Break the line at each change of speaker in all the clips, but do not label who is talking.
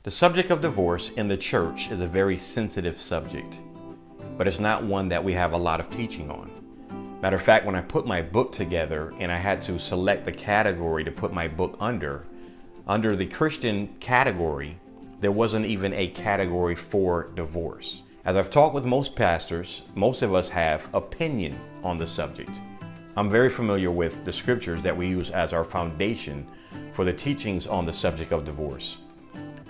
The subject of divorce in the church is a very sensitive subject, but it's not one that we have a lot of teaching on. Matter of fact, when I put my book together and I had to select the category to put my book under the Christian category, there wasn't even a category for divorce. As I've talked with most pastors, most of us have opinion on the subject. I'm very familiar with the scriptures that we use as our foundation for the teachings on the subject of divorce.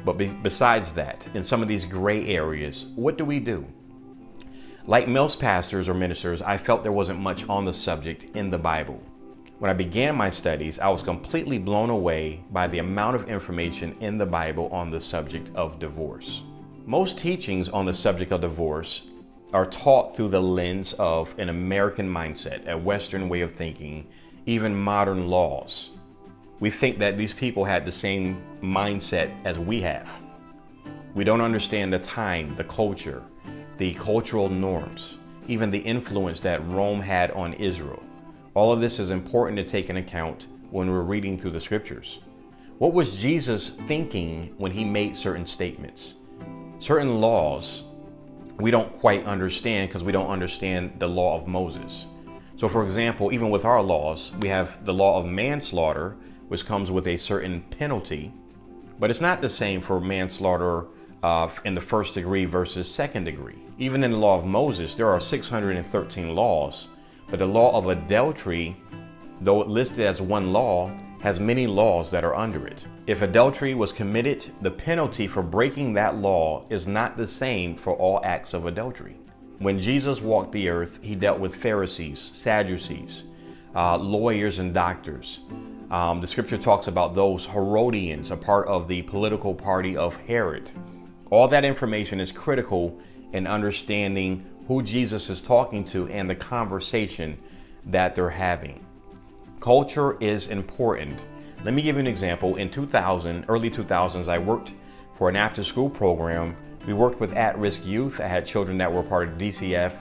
But besides that, in some of these gray areas, what do we do? Like most pastors or ministers, I felt there wasn't much on the subject in the Bible. When I began my studies, I was completely blown away by the amount of information in the Bible on the subject of divorce. Most teachings on the subject of divorce are taught through the lens of an American mindset, a Western way of thinking, even modern laws. We think that these people had the same mindset as we have. We don't understand the time, the culture, the cultural norms, even the influence that Rome had on Israel. All of this is important to take into account when we're reading through the scriptures. What was Jesus thinking when he made certain statements? Certain laws we don't quite understand because we don't understand the law of Moses. So for example, even with our laws, we have the law of manslaughter, which comes with a certain penalty, but it's not the same for manslaughter in the first degree versus second degree. Even in the law of Moses, there are 613 laws, but the law of adultery, though it listed as one law, has many laws that are under it. If adultery was committed, the penalty for breaking that law is not the same for all acts of adultery. When Jesus walked the earth, he dealt with Pharisees, Sadducees, lawyers and doctors. The scripture talks about those Herodians, a part of the political party of Herod. All that information is critical in understanding who Jesus is talking to and the conversation that they're having. Culture is important. Let me give you an example. In early 2000s, I worked for an after-school program. We worked with at-risk youth. I had children that were part of DCF,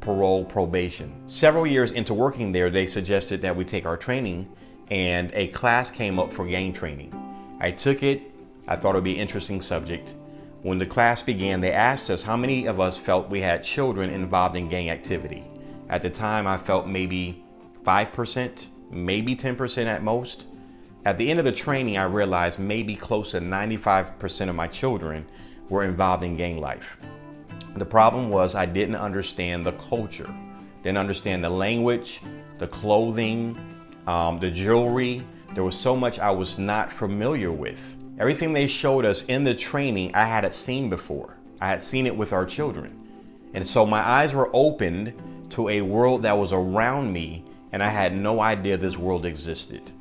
parole, probation. Several years into working there, they suggested that we take our training, and a class came up for gang training. I took it. I thought it would be an interesting subject. When the class began, they asked us how many of us felt we had children involved in gang activity. At the time, I felt maybe 5%, maybe 10% at most. At the end of the training, I realized maybe close to 95% of my children were involved in gang life. The problem was I didn't understand the culture, didn't understand the language, the clothing, the jewelry. There was so much I was not familiar with. Everything they showed us in the training, I hadn't seen before. I had seen it with our children. And so my eyes were opened to a world that was around me, and I had no idea this world existed.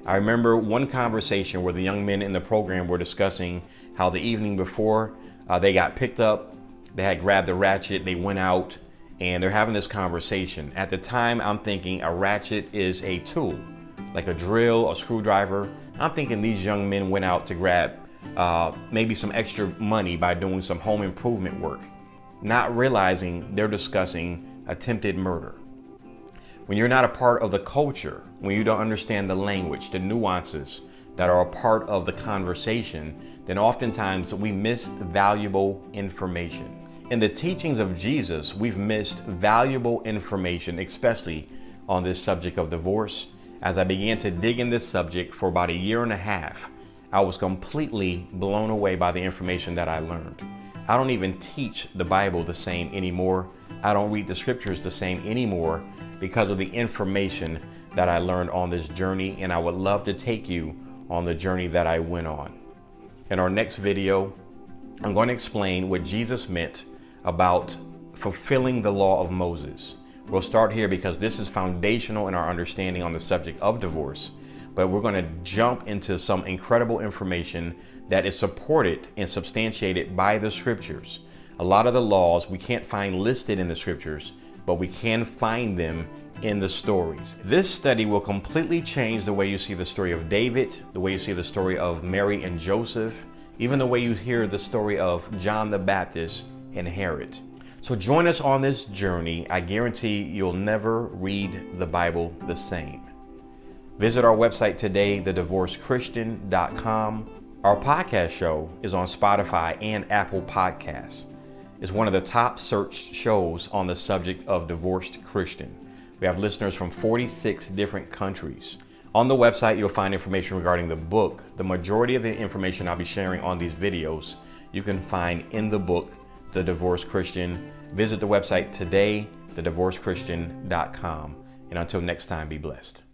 I remember one conversation where the young men in the program were discussing how the evening before they got picked up, they had grabbed the ratchet, they went out, and they're having this conversation. At the time, I'm thinking a ratchet is a tool, like a drill, a screwdriver. I'm thinking these young men went out to grab maybe some extra money by doing some home improvement work, not realizing they're discussing attempted murder. When you're not a part of the culture, when you don't understand the language, the nuances that are a part of the conversation, then oftentimes we miss valuable information. In the teachings of Jesus, we've missed valuable information, especially on this subject of divorce. As I began to dig in this subject for about a year and a half, I was completely blown away by the information that I learned. I don't even teach the Bible the same anymore. I don't read the scriptures the same anymore because of the information that I learned on this journey, and I would love to take you on the journey that I went on. In our next video, I'm going to explain what Jesus meant about fulfilling the law of Moses. We'll start here because this is foundational in our understanding on the subject of divorce, but we're going to jump into some incredible information that is supported and substantiated by the scriptures. A lot of the laws we can't find listed in the scriptures, but we can find them in the stories. This study will completely change the way you see the story of David, the way you see the story of Mary and Joseph, even the way you hear the story of John the Baptist and Herod. So join us on this journey. I guarantee you'll never read the Bible the same. Visit our website today, thedivorcedchristian.com. Our podcast show is on Spotify and Apple Podcasts. It's one of the top searched shows on the subject of divorced Christian. We have listeners from 46 different countries. On the website, you'll find information regarding the book. The majority of the information I'll be sharing on these videos, you can find in the book, The Divorced Christian. Visit the website today, thedivorcedchristian.com. And until next time, be blessed.